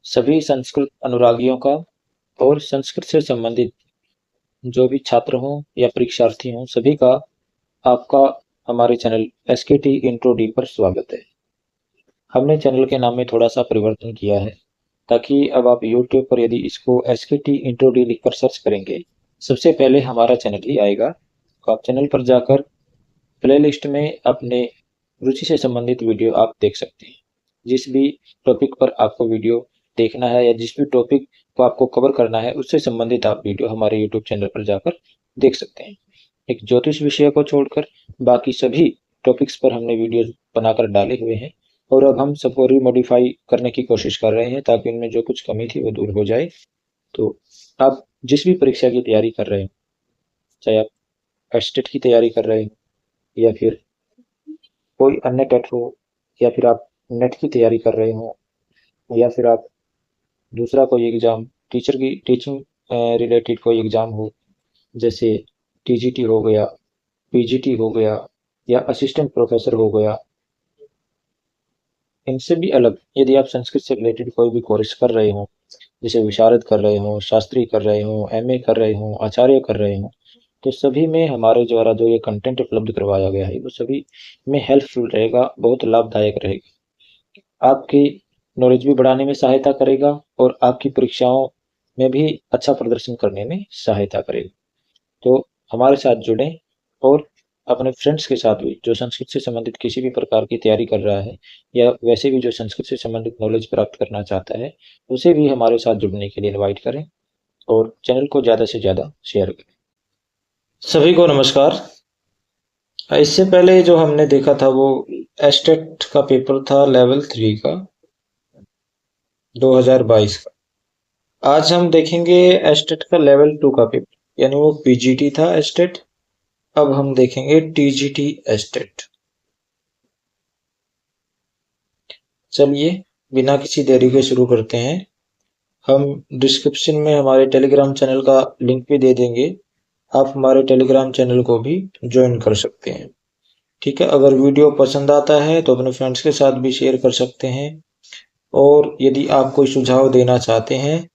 सभी संस्कृत अनुरागियों का और संस्कृत से संबंधित जो भी छात्र हों या परीक्षार्थी हों, सभी का आपका हमारे चैनल एसकेटी इंट्रो डी पर स्वागत है। हमने चैनल के नाम में थोड़ा सा परिवर्तन किया है ताकि अब आप यूट्यूब पर यदि इसको एसकेटी इंट्रो डी लिखकर सर्च करेंगे, सबसे पहले हमारा चैनल ही आएगा। तो आप चैनल पर जाकर प्लेलिस्ट में अपने रुचि से संबंधित वीडियो आप देख सकते हैं। जिस भी टॉपिक पर आपको वीडियो देखना है या जिस भी टॉपिक को आपको कवर करना है, उससे संबंधित आप वीडियो हमारे यूट्यूब चैनल पर जाकर देख सकते हैं। एक ज्योतिष विषय को छोड़कर बाकी सभी टॉपिक्स पर हमने वीडियो बनाकर डाले हुए हैं और अब हम सबको रीमॉडिफाई करने की कोशिश कर रहे हैं ताकि उनमें जो कुछ कमी थी वो दूर हो जाए। तो आप जिस भी परीक्षा की तैयारी कर रहे हैं, चाहे आप एस्टेट की तैयारी कर रहे हैं या फिर कोई अन्य टेट हो या फिर आप नेट की तैयारी कर रहे हो या फिर आप दूसरा कोई एग्ज़ाम टीचर की टीचिंग रिलेटेड कोई एग्ज़ाम हो, जैसे टीजीटी हो गया, पीजीटी हो गया या असिस्टेंट प्रोफेसर हो गया, इनसे भी अलग यदि आप संस्कृत से रिलेटेड कोई भी कोर्स कर रहे हो, जैसे विशारद कर रहे हो, शास्त्री कर रहे हो, एमए कर रहे हो, आचार्य कर रहे हो, तो सभी में हमारे द्वारा जो ये कंटेंट उपलब्ध करवाया गया है वो सभी में हेल्पफुल रहेगा, बहुत लाभदायक रहेगा। आपकी नॉलेज भी बढ़ाने में सहायता करेगा और आपकी परीक्षाओं में भी अच्छा प्रदर्शन करने में सहायता करेगा। तो हमारे साथ जुड़ें और अपने फ्रेंड्स के साथ भी जो संस्कृत से संबंधित किसी भी प्रकार की तैयारी कर रहा है या वैसे भी जो संस्कृत से संबंधित नॉलेज प्राप्त करना चाहता है, उसे भी हमारे साथ जुड़ने के लिए इनवाइट करें और चैनल को ज़्यादा से ज़्यादा शेयर करें। सभी को नमस्कार। इससे पहले जो हमने देखा था वो एस्टेट का पेपर था लेवल 3 का 2022 का। आज हम देखेंगे एस्टेट का लेवल 2 का पेपर, यानी वो पीजीटी था एस्टेट, अब हम देखेंगे टीजीटी एस्टेट। चलिए बिना किसी देरी के शुरू करते हैं। हम डिस्क्रिप्शन में हमारे टेलीग्राम चैनल का लिंक भी दे देंगे, आप हमारे टेलीग्राम चैनल को भी ज्वाइन कर सकते हैं। ठीक है, अगर वीडियो पसंद आता है तो अपने फ्रेंड्स के साथ भी शेयर कर सकते हैं और यदि आप कोई सुझाव देना चाहते हैं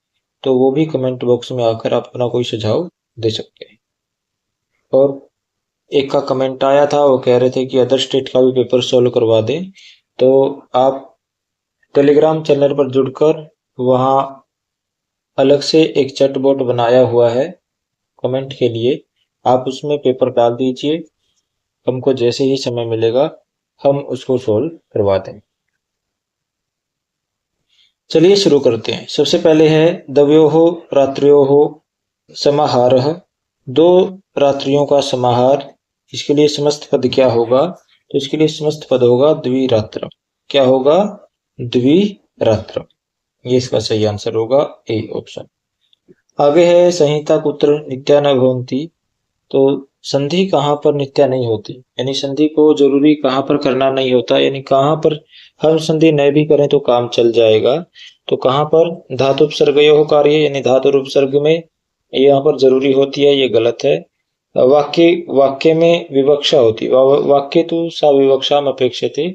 तो वो भी कमेंट बॉक्स में आकर आप अपना कोई सुझाव दे सकते हैं। और एक का कमेंट आया था, वो कह रहे थे कि अदर स्टेट का भी पेपर सॉल्व करवा दें, तो आप टेलीग्राम चैनल पर जुड़कर वहाँ अलग से एक चैट बॉट बनाया हुआ है कमेंट के लिए, आप उसमें पेपर डाल दीजिए, हमको जैसे ही समय मिलेगा हम उसको सॉल्व करवा दें। चलिए शुरू करते हैं। सबसे पहले है द्वयोः रात्र्योः समाहारः, दो रात्रियों का समाहार। इसके लिए समस्त पद क्या होगा? तो इसके लिए समस्त पद होगा द्विरात्रम। क्या होगा? द्विरात्रम। ये इसका सही आंसर होगा ए ऑप्शन। आगे है संहिता कुत्र नित्या न भवन्ति, तो संधि कहाँ पर नित्य नहीं होती, यानी संधि को जरूरी कहाँ पर करना नहीं होता, यानी कहाँ पर हम संधि न भी करें तो काम चल जाएगा। तो कहाँ पर धातु उपसर्गयोः कार्य, यानी धातु और उपसर्ग में यहाँ पर जरूरी होती है, ये गलत है। वाक्य में विवक्षा होती है, वाक्य तो सा विवक्षाम अपेक्षते,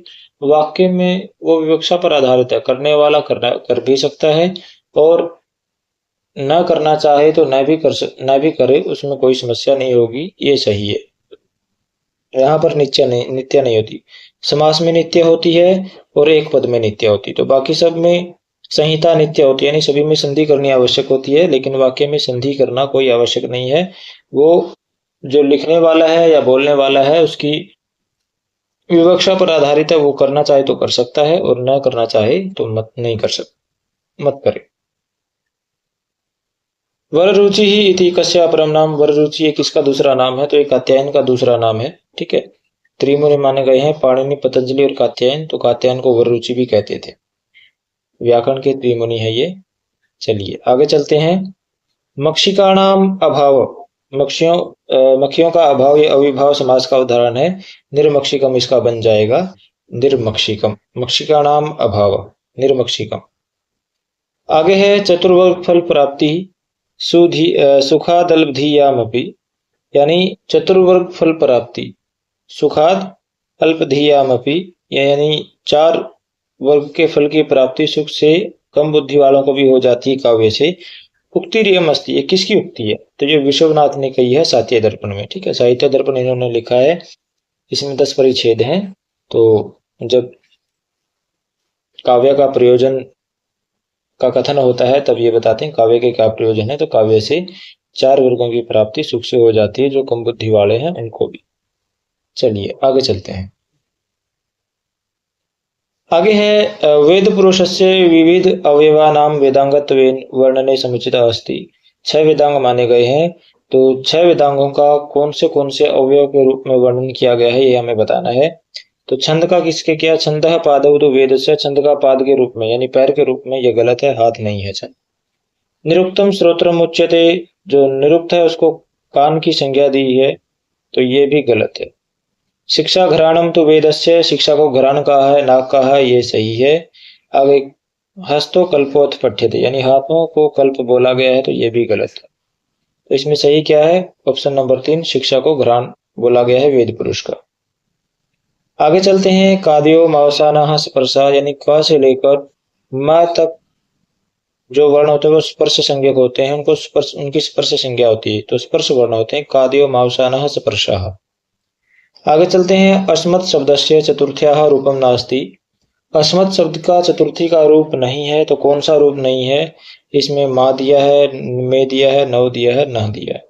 वाक्य में वो विवक्षा पर आधारित है, करने वाला कर भी सकता है और न करना चाहे तो न भी करे, उसमें कोई समस्या नहीं होगी, ये सही है। यहाँ पर नित्य नहीं होती। समास में नित्य होती है और एक पद में नित्य होती, तो बाकी सब में संहिता नित्य होती है, यानी सभी में संधि करनी आवश्यक होती है, लेकिन वाक्य में संधि करना कोई आवश्यक नहीं है। वो जो लिखने वाला है या बोलने वाला है उसकी विवक्षा पर आधारित है, वो करना चाहे तो कर सकता है और न करना चाहे तो मत करे। वररुचि ही इति कस्य अपरम नाम, वररुचि एक इसका दूसरा नाम है, तो एक कात्यायन का दूसरा नाम है। ठीक है, त्रिमुनि माने गए हैं पाणिनि, पतंजलि और कात्यायन, तो कात्यायन को वररुचि भी कहते थे, व्याकरण के त्रिमुनि है ये। चलिए आगे चलते हैं। मक्षिकाणाम अभाव, मक्खियों का अभाव, ये अविभाव समास का उदाहरण है। निर्मक्षिकम इसका बन जाएगा निर्मक्षिकम, मक्षिकाणाम अभाव निर्मक्षिकम। आगे है चतुर्वर्ग फल प्राप्ति, सुखादल्पधीयामपि, यानी चतुर्वर्ग फल प्राप्ति, सुखाद अल्पधीयामपि, यानी चार वर्ग के फल की प्राप्ति सुख से कम बुद्धि वालों को भी हो जाती है काव्य से। उक्ति रियम अस्ति, ये किसकी उक्ति है? तो ये विश्वनाथ ने कही है साहित्य दर्पण में। ठीक है, साहित्य दर्पण इन्होंने लिखा है, इसमें 10 परिच्छेद हैं। तो जब काव्य का प्रयोजन का कथन होता है तब ये बताते हैं काव्य के क्या प्रयोजन है। तो काव्य से 4 वर्गों की प्राप्ति सुख से हो जाती है, जो कम बुद्धि वाले हैं उनको भी। चलिए आगे चलते हैं। आगे है वेद पुरुषस्य विविध अवयवानाम वेदांगत्वेन वर्णने समुचित अस्ति। 6 वेदांग माने गए हैं, तो 6 वेदांगों का कौन से अवयव के रूप में वर्णन किया गया है ये हमें बताना है। तो छंद का किसके क्या? छंद पादव तो वेद से, छंद का पाद के रूप में यानी पैर के रूप में, ये गलत है, हाथ नहीं है छंद। निरुक्तम श्रोत्रम उच्यते, जो निरुक्त है उसको कान की संज्ञा दी है, तो ये भी गलत है। शिक्षा घराणम तो वेदस्य, शिक्षा को घराण कहा है, नाक कहा है, ये सही है। आगे हस्तो कल्पोथ पठ्यते, यानी हाथों को कल्प बोला गया है, तो ये भी गलत है। तो इसमें सही क्या है? ऑप्शन नंबर 3, शिक्षा को घराण बोला गया है वेद पुरुष का। आगे चलते हैं। काद्यो मावसाना स्पर्शा, यानी क से लेकर म तक जो वर्ण होते हैं वो स्पर्श संज्ञक होते हैं, उनको स्पर्श, उनकी स्पर्श संज्ञा होती है, तो स्पर्श वर्ण होते हैं। काद्यो मावसाना स्पर्शा। आगे चलते हैं। अस्मत् शब्दस्य चतुर्थ्याः रूपम नास्ति, अस्मत् शब्द का चतुर्थी का रूप नहीं है, तो कौन सा रूप नहीं है? इसमें मा दिया है, में दिया है, नव दिया है, न दिया है।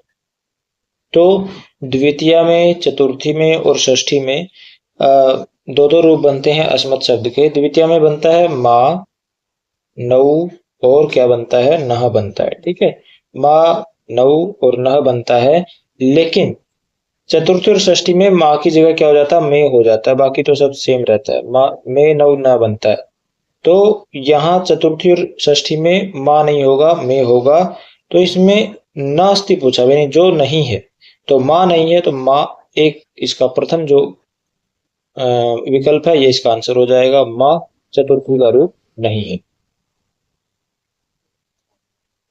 तो द्वितीया में, चतुर्थी में और षष्ठी में दो दो रूप बनते हैं अस्मत् शब्द के। द्वितीया में बनता है मा, नव और क्या बनता है? नह बनता है। ठीक है, मा, नव और नह बनता है, लेकिन चतुर्थी और षष्ठी में माँ की जगह क्या हो जाता है? में हो जाता है, बाकी तो सब सेम रहता है। माँ में नव न बनता है, तो यहाँ चतुर्थी और षष्ठी में माँ नहीं होगा, में होगा। तो इसमें नास्ति पूछा, यानी जो नहीं है, तो माँ नहीं है, तो माँ एक इसका प्रथम जो विकल्प है ये इसका आंसर हो जाएगा। माँ चतुर्थी का रूप नहीं है।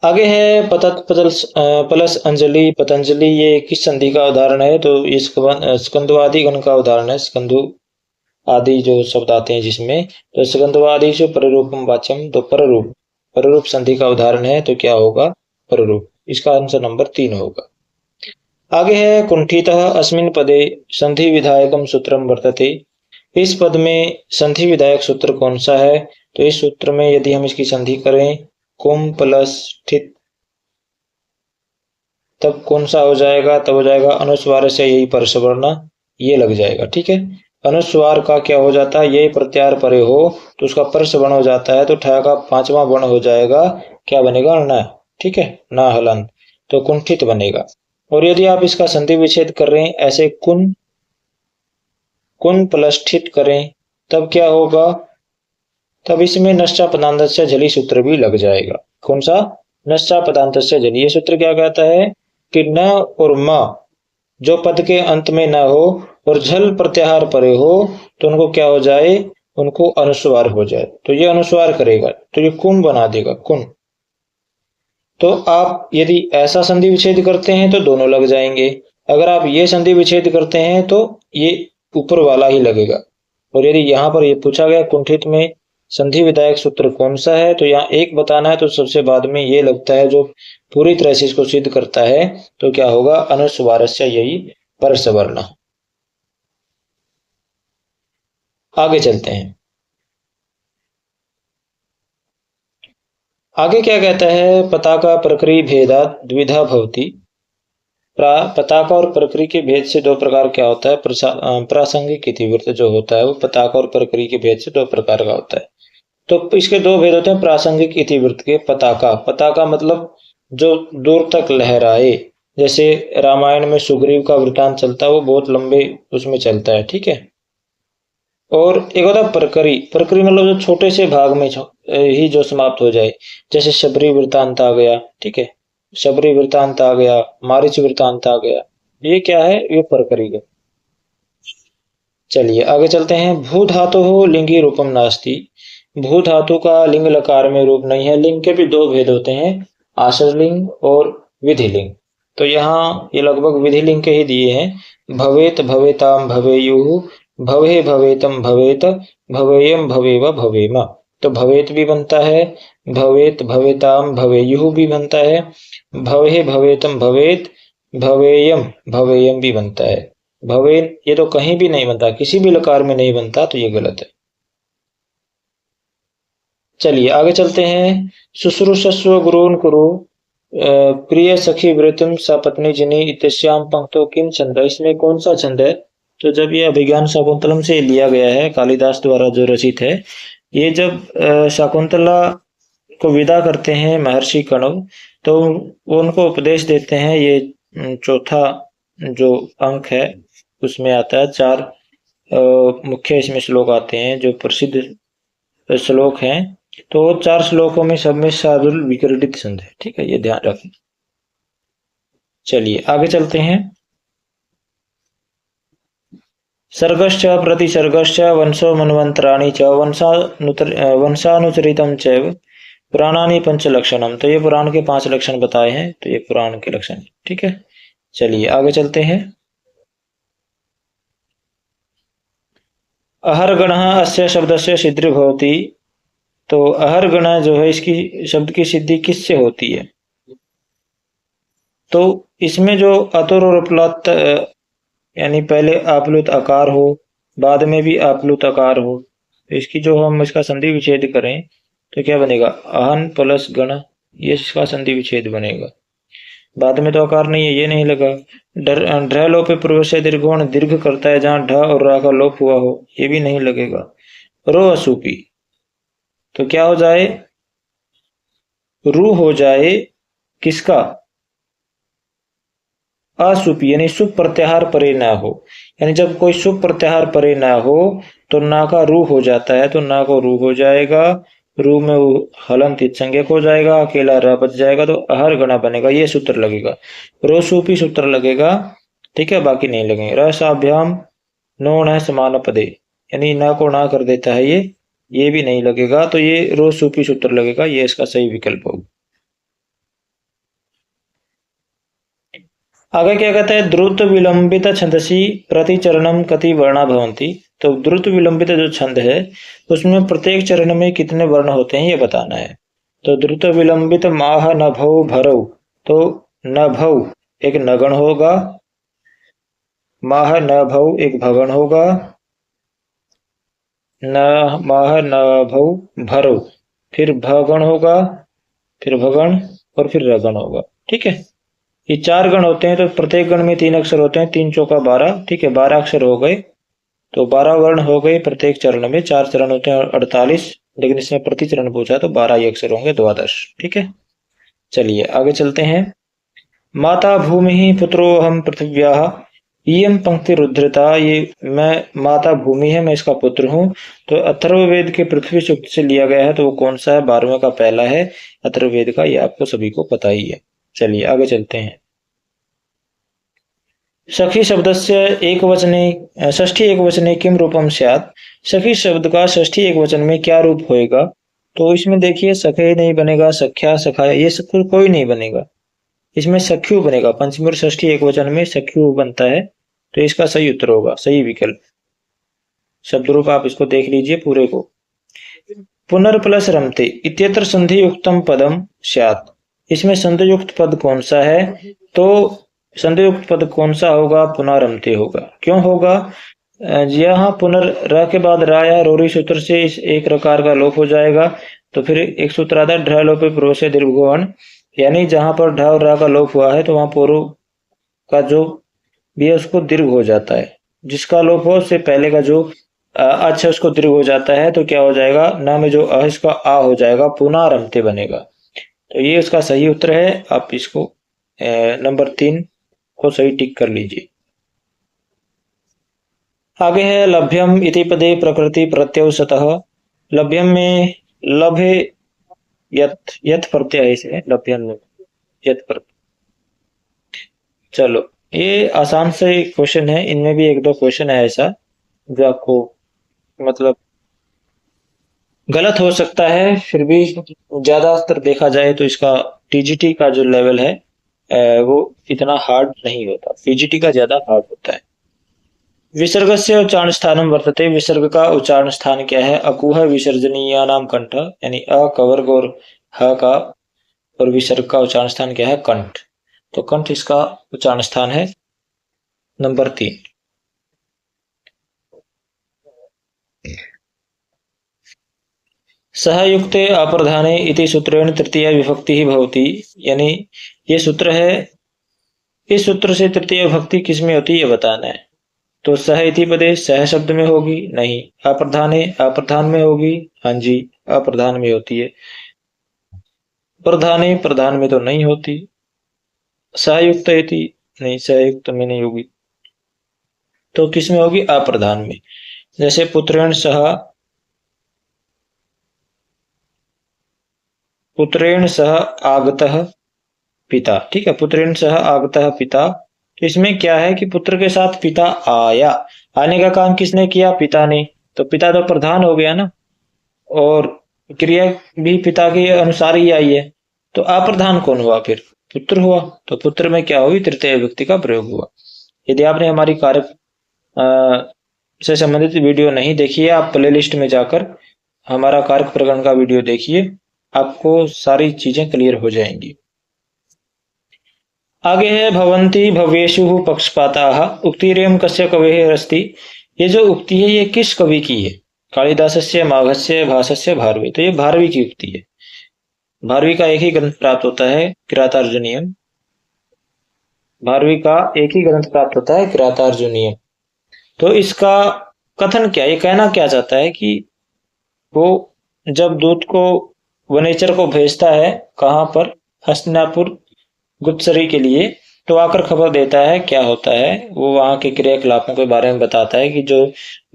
आगे है पतत प्लस अंजलि पतंजलि, ये किस संधि का उदाहरण है? तो ये स्कंदवादी गण का उदाहरण है। स्कंदु आदि जो शब्द आते हैं जिसमें, तो स्कंदवादी से पररूपम वाच्यम, तो पररूप संधि का उदाहरण है, तो क्या होगा? पररूप। इसका आंसर नंबर 3 होगा। आगे है कुंठितः अस्मिन् पदे संधि विधायकम सूत्रम वर्तते, इस पद में संधि विधायक सूत्र कौन सा है? तो इस सूत्र में यदि हम इसकी संधि करें कुम प्लस ठित, तब कौन सा हो जाएगा? तब हो जाएगा अनुस्वार से यही परसवर्ण, ये लग जाएगा। ठीक है, अनुस्वार का क्या हो जाता है? यही प्रत्यार परे हो तो उसका परसवर्ण हो जाता है, तो ठा का 5वां वर्ण हो जाएगा, क्या बनेगा? न। ठीक है, न हलंत, तो कुंठित बनेगा। और यदि आप इसका संधि विच्छेद कर रहे हैं ऐसे कुन प्लस ठित करें, तब क्या होगा? तब इसमें नश्चा पदांत से जली सूत्र भी लग जाएगा। कौन सा? नश्चा पदांत से जली। ये सूत्र क्या कहता है कि न और म जो पद के अंत में न हो और झल प्रत्याहार परे हो, तो उनको क्या हो जाए? उनको अनुस्वार हो जाए, तो ये अनुस्वार करेगा, तो ये कुम बना देगा, कुन। तो आप यदि ऐसा संधि विच्छेद करते हैं तो दोनों लग जाएंगे, अगर आप ये संधि विच्छेद करते हैं तो ये ऊपर वाला ही लगेगा। और यदि यहाँ पर ये पूछा गया कुंठित में संधि विधायक सूत्र कौन सा है, तो यहाँ एक बताना है, तो सबसे बाद में ये लगता है जो पूरी तरह से इसको सिद्ध करता है, तो क्या होगा? अनुस्वारस्य यही परसवर्ण। आगे चलते हैं। आगे क्या कहता है? पताका प्रक्रिय भेदात द्विधा भवति, पताका और प्रक्रिय के भेद से 2 प्रकार क्या होता है? प्रासंगिक इतिवृत्त जो होता है वो पताका और प्रक्रिय के भेद से 2 प्रकार का होता है। तो इसके 2 भेद होते हैं प्रासंगिक इतिवृत्त के। पताका मतलब जो दूर तक लहराए, जैसे रामायण में सुग्रीव का वृतांत चलता है, वो बहुत लंबे उसमें चलता है। ठीक है, और एक होता है प्रक्रिय मतलब जो छोटे से भाग में ही जो समाप्त हो जाए, जैसे शबरी वृतांत आ गया। ठीक है, शबरी वृतांत आ गया, मारीच वृतांत आ गया, ये क्या है? ये प्रक्रिय है। चलिए आगे चलते हैं। भू धातु हो लिंगी रूपम नास्ति, भू धातु का लिंग लकार में रूप नहीं है। लिंग के भी 2 भेद होते हैं, आश्रलिंग और विधि लिंग। तो यहाँ ये लगभग विधि लिंग के ही दिए हैं। भवेत भवेताम भवेयुः, भवे भवेतम भवेत, भवेयम भवेव भवेम। तो भवेत भी बनता है, भवेत, भवेताम, भवेयुः भी बनता है। भवे, भवेतम, भवेत, भवेयम, भवेयम भी बनता है। भवेन ये तो कहीं भी नहीं बनता, किसी भी लकार में नहीं बनता, तो ये गलत है। चलिए आगे चलते हैं। शुश्रूषस्व गुरून् कुरु प्रिय सखी व्रतम सपत्नी जिनी इत्यस्याम पंक्तो किम छंद। इसमें कौन सा छंद है? तो जब ये अभिज्ञान शाकुंतलम से लिया गया है, कालिदास द्वारा जो रचित है, ये जब शाकुंतला को विदा करते हैं महर्षि कणव, तो वो उनको उपदेश देते हैं। ये चौथा जो अंक है उसमें आता है। चार मुख्य इसमें श्लोक आते हैं जो प्रसिद्ध श्लोक हैं। तो चार श्लोकों में सब में शार्दुल विक्रीडित छंद है। ठीक है, ये ध्यान रखें। चलिए आगे चलते हैं। सर्गश्च प्रतिसर्गश्च वंशो मन्वंतराणि च वंशानुचरितम चैव पुराणानि पंच लक्षणम। तो ये पुराण के 5 लक्षण बताए हैं, तो ये पुराण के लक्षण है। ठीक है, चलिए आगे चलते हैं। अहर्गण अस्य शब्दस्य सिद्धि भवति। तो अहर्गण जो है, इसकी शब्द की सिद्धि किससे होती है? तो इसमें जो अतुर और उपलत यानी पहले आप्लुत आकार हो, बाद में भी आप्लुत आकार हो, तो इसकी जो हम इसका संधि विच्छेद करें तो क्या बनेगा? अहन प्लस गण, ये इसका संधि विच्छेद बनेगा। बाद में तो आकार नहीं है, ये नहीं लगा। ढ लोपे पूर्व से दीर्घोण दीर्घ करता है जहां ढ और रा का लोप हुआ हो, ये भी नहीं लगेगा। रो असुपी, तो क्या हो जाए? रू हो जाए किसका? असुपी, यानी शुभ प्रत्याहार परे ना हो। यानी जब कोई शुभ प्रत्याहार परे ना हो तो ना का रू हो जाता है, तो ना को रू हो जाएगा। रू में हलन तित्संज्ञक हो जाएगा, अकेला र बच जाएगा, तो अहर गणा बनेगा। ये सूत्र लगेगा, रोसूपी सूत्र लगेगा। ठीक है, बाकी नहीं लगेंगे। रसाभ्याम नो न समान पदे, यानी ना को ना कर देता है, ये भी नहीं लगेगा, तो ये रोसूपी सूत्र लगेगा। ये इसका सही विकल्प होगा। आगे क्या कहता है? द्रुत विलंबित छंदसी प्रतिचरणम कति वर्णा भवंती। तो द्रुत विलंबित जो छंद है उसमें प्रत्येक चरण में कितने वर्ण होते हैं, ये बताना है। तो द्रुत विलंबित माह नभौ भरौ, तो नभौ एक नगण होगा, माह नभौ एक भगण होगा, न माह नभौ भरौ फिर भगण होगा, फिर भगण और फिर रगण होगा। ठीक है, ये 4 गण होते हैं, तो प्रत्येक गण में 3 अक्षर होते हैं। 3 चौका 12, ठीक है, 12 अक्षर हो गए, तो 12 वर्ण हो गए प्रत्येक चरण में। 4 चरण होते हैं 48, लेकिन इसमें प्रति चरण पूछा तो 12 ही अक्षर होंगे, 12। ठीक है, चलिए आगे चलते हैं। माता भूमि पुत्रो हम पृथिव्या, इयम पंक्ति रुद्रता। ये मैं माता भूमि है, मैं इसका पुत्र हूँ। तो अथर्ववेद के पृथ्वी सूक्त से लिया गया है, तो वो कौन सा है? 12वें का पहला है अथर्ववेद का, ये आपको सभी को पता ही है। चलिए आगे चलते हैं। सखी शब्दस्य एकवचने षष्ठी एकवचने किम रूपम स्यात्। सखी शब्द का षष्ठी एकवचन में क्या रूप होएगा? तो इसमें देखिए, सखे नहीं बनेगा, सख्या, सखाया, ये सब कोई नहीं बनेगा। इसमें सख्यु बनेगा। पंचमी और षष्ठी एकवचन में सख्यु बनता है, तो इसका सही उत्तर होगा, सही विकल्प। शब्द रूप आप इसको देख लीजिए पूरे को। पुनर्प्लस रमते इत्यत्र संधि युक्तम पदम स्यात्। इसमें संधि युक्त पद कौन सा है? तो संधि युक्त पद कौन सा होगा? पुनरमते होगा। क्यों होगा? यहाँ पुनर र के बाद रा या रोरी सूत्र से इस एक रकार का लोप हो जाएगा, तो फिर एक सूत्र आता है ढ लोपे पूर्व से दीर्घोण, यानी जहां पर ढ और रा का लोप हुआ है तो वहां पूर्व का जो भी है उसको दीर्घ हो जाता है। जिसका लोप हो उससे पहले का जो अच्छा उसको दीर्घ हो जाता है, तो क्या हो जाएगा? न में जो अ इसका आ हो जाएगा, पुनरमते बनेगा। तो ये उसका सही उत्तर है। आप इसको नंबर 3 को सही टिक कर लीजिए। आगे है लभ्यम इति पदे प्रकृति प्रत्यय सतः। लभ्यम में लभे यथ, यथ प्रत्यय से लभ्यम में यथ प्रत्यय। चलो, ये आसान से क्वेश्चन है, इनमें भी 1-2 क्वेश्चन है ऐसा जो आपको मतलब गलत हो सकता है, फिर भी ज्यादातर देखा जाए तो इसका टीजीटी का जो लेवल है वो इतना हार्ड नहीं होता, पीजीटी का ज्यादा हार्ड होता है। विसर्ग से उच्चारण स्थानम वर्तते। विसर्ग का उच्चारण स्थान क्या है? अकुह विसर्जनीय नाम कंठ, यानी अ का वर्ग और ह का और विसर्ग का उच्चारण स्थान क्या है? कंठ। तो कंठ इसका उच्चारण स्थान है। नंबर 3। सह युक्ते अप्रधाने इति सूत्रेण तृतीया विभक्ति ही भवति, यानी ये सूत्र है, इस सूत्र से तृतीय विभक्ति किस में होती है ये बताना है। तो सह इति पदे सह शब्द में होगी? नहीं। अप्रधाने अप्रधान में होगी? हाँ जी, अप्रधान में होती है। प्रधाने प्रधान में तो नहीं होती। सहयुक्त इति नहीं, सहयुक्त में नहीं होगी। तो किस में होगी? अप्रधान में। जैसे पुत्रेण सह, पुत्रेण सह आगतः पिता, ठीक है, पुत्रेण सह आगतः पिता। तो इसमें क्या है कि पुत्र के साथ पिता आया, आने का काम किसने किया? पिता ने। तो पिता तो प्रधान हो गया ना, और क्रिया भी पिता के अनुसार ही आई है। तो अप्रधान कौन हुआ फिर? पुत्र हुआ। तो पुत्र में क्या हुई? तृतीय विभक्ति का प्रयोग हुआ। यदि आपने हमारी कार्य से संबंधित वीडियो नहीं देखी है, आप प्लेलिस्ट में जाकर हमारा कारक प्रकरण का वीडियो देखिए, आपको सारी चीजें क्लियर हो जाएंगी। आगे है भवंती भव्येषु पक्षपाताः उक्तिरेयं कस्य कवेः अस्ति। ये जो उक्ति है ये किस कवि की है? कालिदासस्य, माघस्य, भासस्य, भारवी। तो ये भारवी की उक्ति है। भारवी का एक ही ग्रंथ प्राप्त होता है, किरातार्जुनीयम। भारवी का एक ही ग्रंथ प्राप्त होता है, किरातार्जुनीयम। तो इसका कथन क्या, ये कहना क्या चाहता है कि वो जब दूत को, वनेचर को भेजता है कहां पर? हस्तिनापुर गुप्तचरी के लिए। तो आकर खबर देता है, क्या होता है, वो वहां के क्रियाकलापों के बारे में बताता है कि जो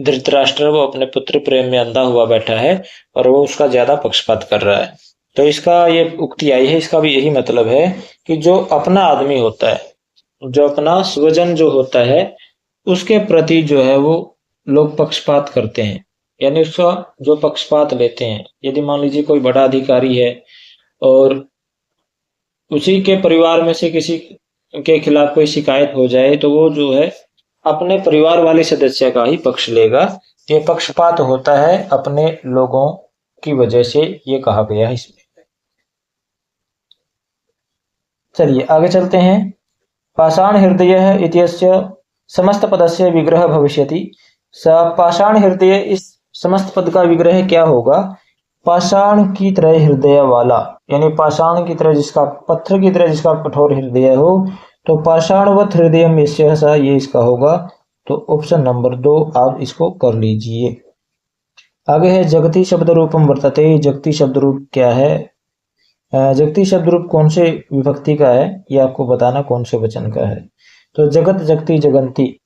धृतराष्ट्र वो अपने पुत्र प्रेम में अंधा हुआ बैठा है और वो उसका ज्यादा पक्षपात कर रहा है। तो इसका ये उक्ति आई है, इसका भी यही मतलब है कि जो अपना आदमी होता है, जो अपना स्वजन जो होता है, उसके प्रति जो है वो लोग पक्षपात करते हैं, यानी उसका जो पक्षपात लेते हैं। यदि मान लीजिए कोई बड़ा अधिकारी है और उसी के परिवार में से किसी के खिलाफ कोई शिकायत हो जाए, तो वो जो है अपने परिवार वाले सदस्य का ही पक्ष लेगा। ये पक्षपात होता है अपने लोगों की वजह से, ये कहा गया है इसमें। चलिए आगे चलते हैं। पाषाण हृदय इत्यस्य समस्त पदस्य विग्रह भविष्यति। पाषाण हृदय, इस समस्त पद का विग्रह क्या होगा? पाषाण की तरह हृदय वाला, यानी पाषाण की तरह जिसका, पत्थर की तरह जिसका कठोर हृदय हो, तो पाषाणवत हृदय में ये इसका होगा। तो ऑप्शन नंबर 2 आप इसको कर लीजिए। आगे है जगति शब्द रूपम वर्तते। जगति शब्द रूप क्या है? जगति शब्द रूप कौन से विभक्ति का है, ये आपको बताना कौन से वचन का है। तो जगत, जगति, जगंती,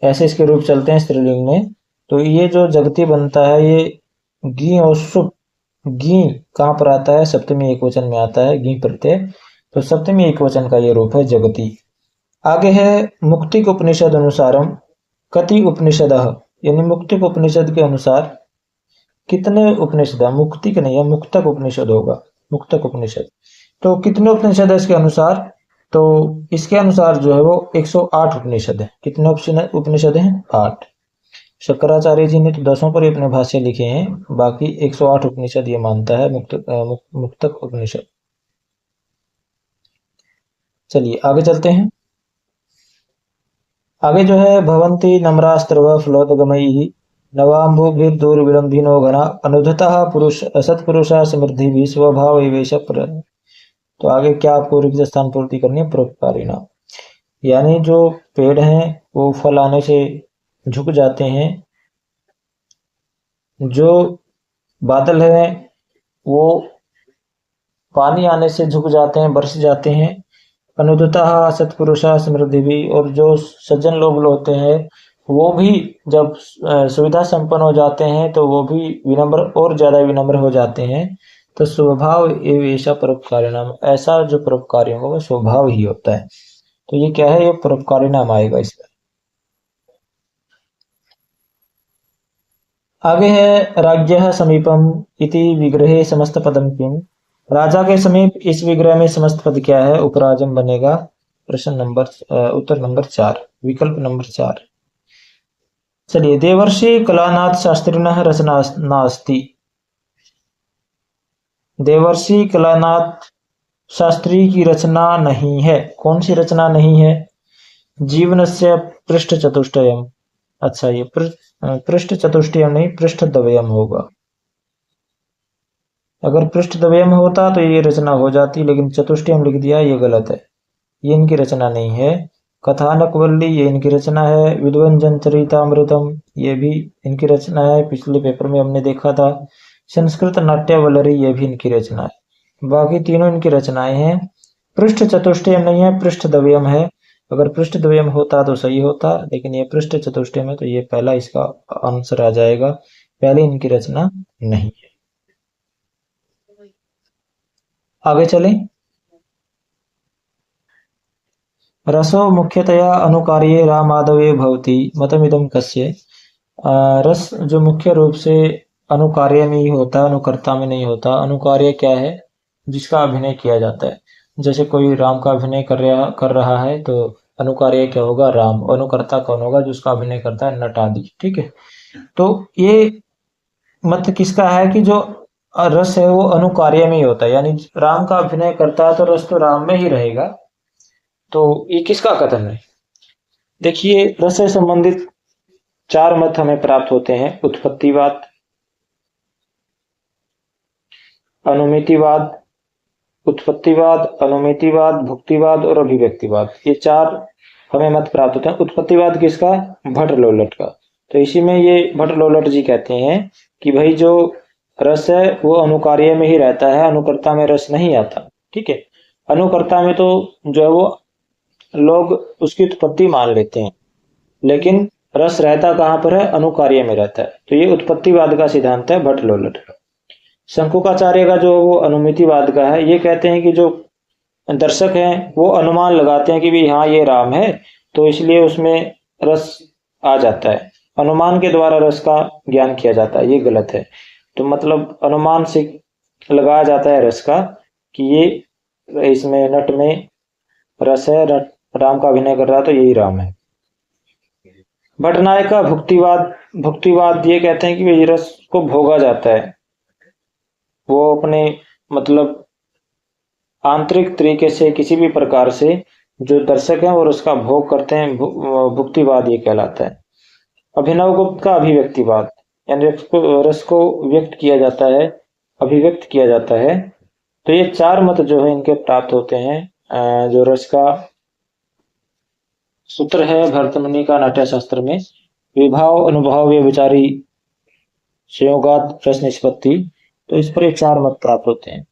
ऐसे इसके रूप चलते हैं स्त्रीलिंग में। तो ये जो जगति बनता है, ये गी और सुप, गी कहां पर आता है? सप्तमी एक वचन में आता है, गी प्रत्यय। तो सप्तमी एक वचन का ये रूप है जगति। आगे है मुक्तिक उपनिषद अनुसारम कति उपनिषदः, यानी मुक्तिक उपनिषद के अनुसार कितने उपनिषद है? मुक्तिक नहीं है, मुक्तक उपनिषद होगा, मुक्तक उपनिषद। तो कितने उपनिषद है इसके अनुसार? तो इसके अनुसार जो है वो 108 उपनिषद है। कितने उपनिषद हैं? 8। शंकराचार्य जी ने तो 10 पर ही अपने भाष्य लिखे हैं, बाकी 108 उपनिषद ये मानता है मुक्तक उपनिषद। चलिए आगे चलते हैं। आगे जो है भवंती नम्रास्त्रव फलोदगमयी नवाम्भुभिर्दूरविलंबिनो घना अनुद्धतः पुरुष सत्पुरुषा समृद्धि भी स्वभाव विवेश। तो आगे क्या आपको रिक्त स्थान पूर्ति करनी है? परोपकारिणा, यानी जो पेड़ हैं वो फल आने से झुक जाते हैं, जो बादल हैं वो पानी आने से झुक जाते हैं, बरस जाते हैं। अनुदतः सत्पुरुषा समृद्धि भी, और जो सज्जन लोग होते हैं वो भी जब सुविधा संपन्न हो जाते हैं तो वो भी विनम्र, और ज्यादा विनम्र हो जाते हैं। तो स्वभाव ऐसा परोपकारी नाम, ऐसा जो परोपकारी होगा वो स्वभाव ही होता है। तो ये क्या है? ये परोपकारी नाम आएगा इसमें। आगे है राज्य समीपम इति विग्रहे समस्त पदम किम। राजा के समीप इस विग्रह में समस्त पद क्या है? उपराजम बनेगा। प्रश्न नंबर उत्तर नंबर 4, विकल्प नंबर 4। चलिए, देवर्षि कलानाथ शास्त्रिणः रचना नास्ति। देवर्षि कलानाथ शास्त्री की रचना नहीं है। कौन सी रचना नहीं है? जीवनस्य पृष्ठ चतुष्टयम। अच्छा, ये पृष्ठ चतुष्टयम नहीं, पृष्ठद्वयम होगा। अगर पृष्ठद्वयम होता तो ये रचना हो जाती, लेकिन चतुष्टयम लिख दिया, ये गलत है। ये इनकी रचना नहीं है। कथानक वल्ली ये इनकी रचना है। विद्वंजन चरितामृतम ये भी इनकी रचना है, पिछले पेपर में हमने देखा था। संस्कृत नाट्यवल्लरी ये भी इनकी रचना है। बाकी तीनों इनकी रचनाएं हैं। पृष्ठ चतुष्टयम नहीं है, पृष्ठद्वयम है। अगर पृष्ठद्वयम होता तो सही होता, लेकिन ये पृष्ठ चतुष्टयम है, तो ये पहला इसका आंसर आ जाएगा। पहले इनकी रचना नहीं है। आगे चलें। रसो मुख्यतया अनुकार्ये रामादवे भवति मतमिदं कस्य। रस जो मुख्य रूप से अनुकार्य में ही होता है, अनुकर्ता में नहीं होता। अनुकार्य क्या है? जिसका अभिनय किया जाता है। जैसे कोई राम का अभिनय कर रहा है तो अनुकार्य क्या होगा? राम। अनुकर्ता कौन होगा? जो उसका अभिनय करता है, नट आदि। ठीक है, तो ये मत किसका है कि जो रस है वो अनुकार्य में ही होता है, यानी राम का अभिनय करता है तो रस तो राम में ही रहेगा। तो ये किसका कथन है? देखिए, रस से संबंधित चार मत हमें प्राप्त होते हैं। उत्पत्तिवाद, अनुमितिवाद, भुक्तिवाद और अभिव्यक्तिवाद। ये चार हमें मत प्राप्त होते हैं। उत्पत्तिवाद किसका? भट्ट लोलट का। तो इसी में ये भट्ट लोलट जी कहते हैं कि भाई जो रस है वो अनुकार्य में ही रहता है, अनुकर्ता में रस नहीं आता। ठीक है, अनुकर्ता में तो जो है वो लोग उसकी उत्पत्ति मान लेते हैं, लेकिन रस रहता कहाँ पर है? अनुकार्य में रहता है। तो ये उत्पत्तिवाद का सिद्धांत है भट्ट लोलट का। शंकुकाचार्य का जो वो अनुमितिवाद का है, ये कहते हैं कि जो दर्शक हैं वो अनुमान लगाते हैं कि भी हाँ ये राम है, तो इसलिए उसमें रस आ जाता है। अनुमान के द्वारा रस का ज्ञान किया जाता है, ये गलत है। तो मतलब अनुमान से लगाया जाता है रस का कि ये इसमें नट में रस है, राम का अभिनय कर रहा तो यही राम है। भट्टनायक का भुक्तिवाद ये कहते हैं कि रस को भोगा जाता है, वो अपने मतलब आंतरिक तरीके से किसी भी प्रकार से जो दर्शक हैं और उसका भोग करते हैं, भुक्तिवाद ये कहलाता है। अभिनव गुप्त का अभिव्यक्तिवाद, यानी रस को व्यक्त किया जाता है, अभिव्यक्त किया जाता है। तो ये चार मत जो है इनके प्राप्त होते हैं। जो रस का सूत्र है भरतमुनि का नाट्यशास्त्र में, विभाव अनुभाव व्यभिचारी संयोगात रस निष्पत्ति, तो इस पर ये चार मत प्राप्त होते हैं।